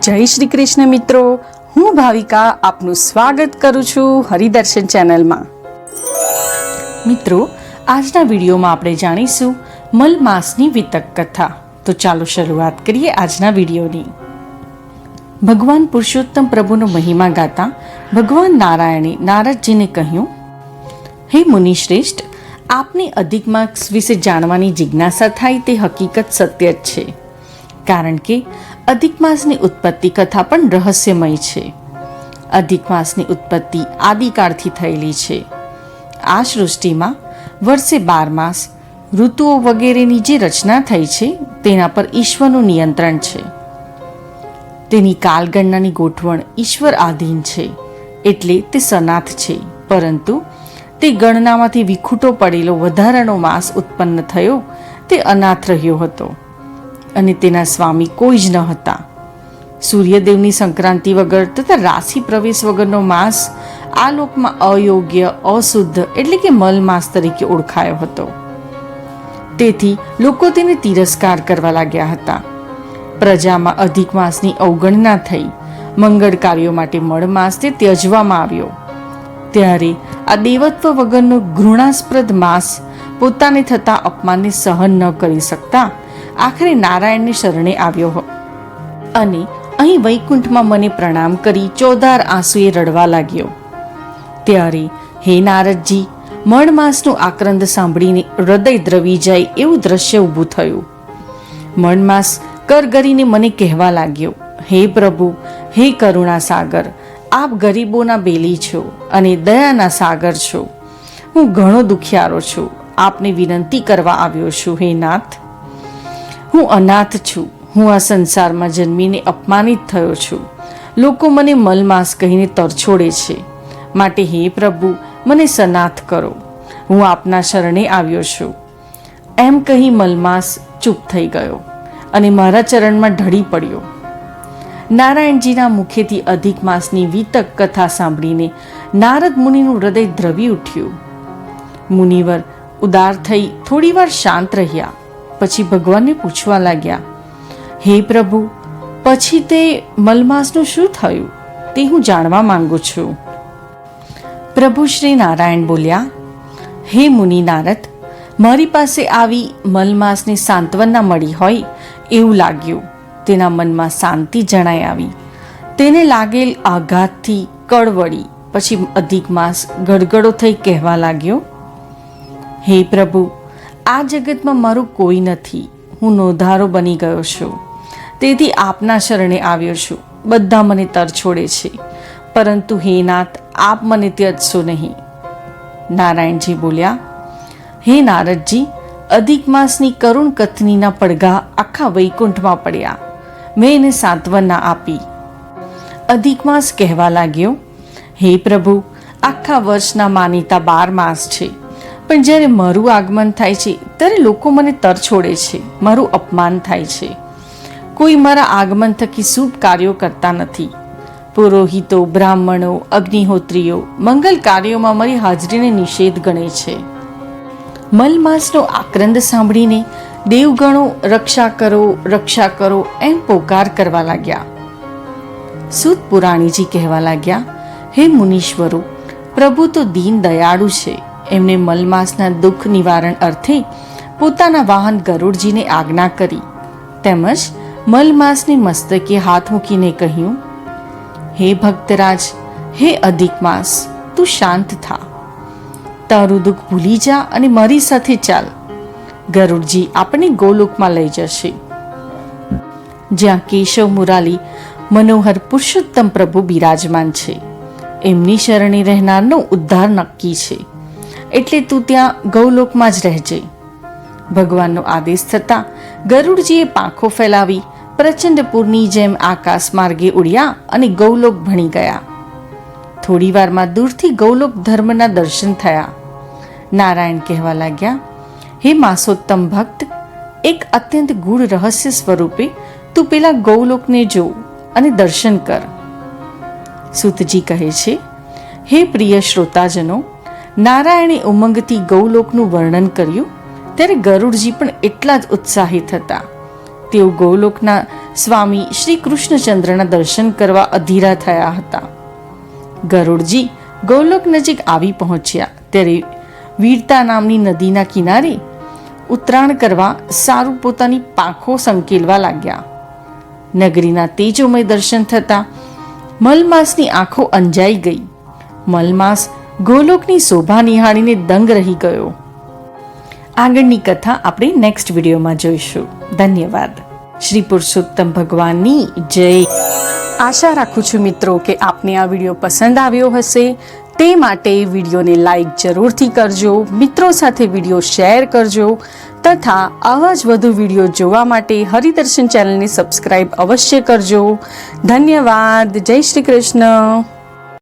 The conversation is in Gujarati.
જય શ્રી કૃષ્ણ મિત્રો, હું ભાવિકા આપનું સ્વાગત કરું છું હરિદર્શન ચેનલમાં. મિત્રો, આજના વિડીયોમાં આપણે જાણીશું મલ માસની વિતક કથા. તો ચાલો શરૂઆત કરીએ આજના વિડીયોની. ભગવાન પુરુષોત્તમ પ્રભુનો મહિમા ગાતા ભગવાન નારાયણે નારદજીને કહ્યું, હે મુનિશ્રેષ્ઠ, આપને અધિક માસ વિશે જાણવાની જિજ્ઞાસા થાય તે હકીકત સત્ય જ છે. કારણ કે અધિક માસની ઉત્પત્તિ કથા પણ રહસ્યમય છે. અધિક માસની ઉત્પત્તિ આદિકાળથી થયેલી છે. આ સૃષ્ટિમાં વર્ષે 12 માસ, ઋતુઓ વગેરેની જે રચના થઈ છે તેના પર ઈશ્વરનું નિયંત્રણ છે. તેની કાલગણનાની ગોઠવણ ઈશ્વર આધીન છે, એટલે તે સનાથ છે. પરંતુ તે ગણનામાંથી વિખૂટો પડેલો વધારાનો માસ ઉત્પન્ન થયો તે અનાથ રહ્યો હતો અને તેના સ્વામી કોઈ જ ન હતા. સૂર્યદેવની સંક્રાંતિ વગર તથા રાશિ પ્રવેશ વગરનો માસ આ લોકમાં અયોગ્ય, અશુદ્ધ એટલે કે મલ માસ તરીકે ઓળખાયો હતો. તેથી લોકો તેને તિરસ્કાર કરવા લાગ્યા હતા. પ્રજામાં અધિક માસની અવગણના થઈ. મંગળ કાર્યો માટે મળ માસ તે ત્યજવામાં આવ્યો. ત્યારે આ દેવત્વ વગરનો ઘૃણાસ્પદ માસ પોતાને થતા અપમાનને સહન ન કરી શકતા આખરે નારાયણની શરણે આવ્યો અને અહીં વૈકુંઠમાં મને પ્રણામ કરી ચોધાર આંસુએ રડવા લાગ્યો. ત્યારે હે નારદજી, મળ માસનું આક્રંદ સાંભળીને હૃદય દ્રવી જાય એવું દ્રશ્ય ઊભું થયું. મળ માસ કરગરીને મને કહેવા લાગ્યો, હે પ્રભુ, હે કરુણા સાગર, આપ ગરીબોના બેલી છો અને દયાના સાગર છો. હું ઘણો દુખિયારો છું. આપને વિનંતી કરવા આવ્યો છું, હે નાથ. હું અનાથ છું. હું આ સંસારમાં જન્મીને અપમાનિત થયો છું. લોકો મને મલમાસ કહીને તરછોડે છે. માટે હે પ્રભુ, મને સનાથ કરો. હું આપના શરણે આવ્યો છું. એમ કહી મલમાસ ચૂપ થઈ ગયો અને મારા ચરણમાં ઢળી પડ્યો. નારાયણજીના મુખેથી અધિક માસની વિતક કથા સાંભળીને નારદ મુનિનું હૃદય દ્રવી ઉઠ્યું. મુનિવર ઉદાર થઈ થોડીવાર શાંત રહ્યા. પછી ભગવાનને પૂછવા લાગ્યા, હે પ્રભુ, પછી તે મલમાસનું શું થયું તે હું જાણવા માંગુ છું. પ્રભુ શ્રી નારાયણ બોલ્યા, હે મુનિ નારદ, મારી પાસે આવી મલમાસની સાંત્વના મળી હોય એવું લાગ્યું. તેના મનમાં શાંતિ જણાઈ આવી. તેને લાગેલ આઘાતથી કળવળી. પછી અધિક માસ ગડગડો થઈ કહેવા લાગ્યો, હે પ્રભુ, આ જગતમાં મારું કોઈ નથી. હું નોધારો બની ગયો છું. તેથી આપના શરણે આવ્યો છું. બધા મને તરછોડે છે, પરંતુ હે નાથ, આપ મને ત્યજશો નહીં. નારાયણજી બોલ્યા, હે નારદજી, અધિક માસની કરુણ કથનીના પડઘા આખા વૈકુંઠમાં પડ્યા. મેં એને સાંત્વના આપી. અધિક માસ કહેવા લાગ્યો, હે પ્રભુ, આખા વર્ષના માનીતા 12 માસ છે. પણ જ્યારે મારું આગમન થાય છે ત્યારે લોકો મને તરછોડે છે, મારું અપમાન થાય છે. કોઈ મારા આગમન થકી શુભ કાર્યો કરતા નથી. પુરોહિતો, બ્રાહ્મણો, અગ્નિહોત્રીઓ મંગલ કાર્યોમાં મારી હાજરીને નિષેધ ગણે છે. મલમાસનો આક્રંદ સાંભળીને દેવગણો રક્ષા કરો, રક્ષા કરો એમ પોકાર કરવા લાગ્યા. સૂત પુરાણીજી કહેવા લાગ્યા, હે મુનીશ્વરો, પ્રભુ તો દીન દયાળુ છે. એમને મલમાસના દુઃખ નિવારણ અર્થે પોતાના વાહન ગરુડજીને આજ્ઞા કરી. તેમજ મલમાસની મસ્તકે હાથ મૂકીને કહ્યું, હે ભક્તરાજ, હે અધિક માસ, તું શાંત થા. તારું દુઃખ ભૂલી જા અને મારી સાથે ચાલ. ગરુડજી આપણને ગોલોકમાં લઈ જશે, જ્યાં કેશવ મુરાલી મનોહર પુરુષોત્તમ પ્રભુ બિરાજમાન છે. એમની શરણે રહેનારનો ઉદ્ધાર નક્કી છે. એટલે તું ત્યાં ગૌલોકમાં જ રહેજે. ભગવાનનો આદેશ થતાં ગરુડજીએ પાંખો ફેલાવી પ્રચંડ પૂરની જેમ આકાશ માર્ગે ઉડ્યા અને ગૌલોક ભણી ગયા. થોડી વારમાં દૂરથી ગૌલોક ધર્મના દર્શન થયા. નારાયણ કહેવા લાગ્યા, હે માસોત્તમ ભક્ત, એક અત્યંત ગૂઢ રહસ્ય સ્વરૂપે તું પેલા ગૌલોકને જો અને દર્શન કર. સૂતજી કહે છે, હે પ્રિય શ્રોતાજનો, નારાયણે ઉમંગથી ગૌલોકનું વર્ણન કર્યું ત્યારે ગરુડજી પણ એટલા જ ઉત્સાહિત હતા. તેઓ ગૌલોકના સ્વામી શ્રી કૃષ્ણચંદ્રના દર્શન કરવા અધીરા થયા હતા. ગરુડજી ગોલોક નજીક આવી પહોંચ્યા ત્યારે વીરતા નામની નદીના કિનારે ઉતરાણ કરવા સારું પોતાની પાંખો સંકેલવા લાગ્યા. નગરીના તેજોમય દર્શન થતા મલમાસની આંખો અંજાઈ ગઈ. મલમાસ ગોલોકની શોભા નિહાળીને દંગ રહી ગયો. આગળની કથા આપણે નેક્સ્ટ વિડીયોમાં જોઈશું. ધન્યવાદ. શ્રી પુરુષોત્તમ ભગવાનની જય. આશા રાખું છું મિત્રો કે આપને આ વિડીયો પસંદ આવ્યો હશે. તે માટે વિડીયોને લાઈક જરૂરથી કરજો, મિત્રો સાથે વિડીયો શેર કરજો તથા આવા જ વધુ વિડીયો જોવા માટે હરિદર્શન ચેનલને સબસ્ક્રાઈબ અવશ્ય કરજો. ધન્યવાદ. જય શ્રી કૃષ્ણ.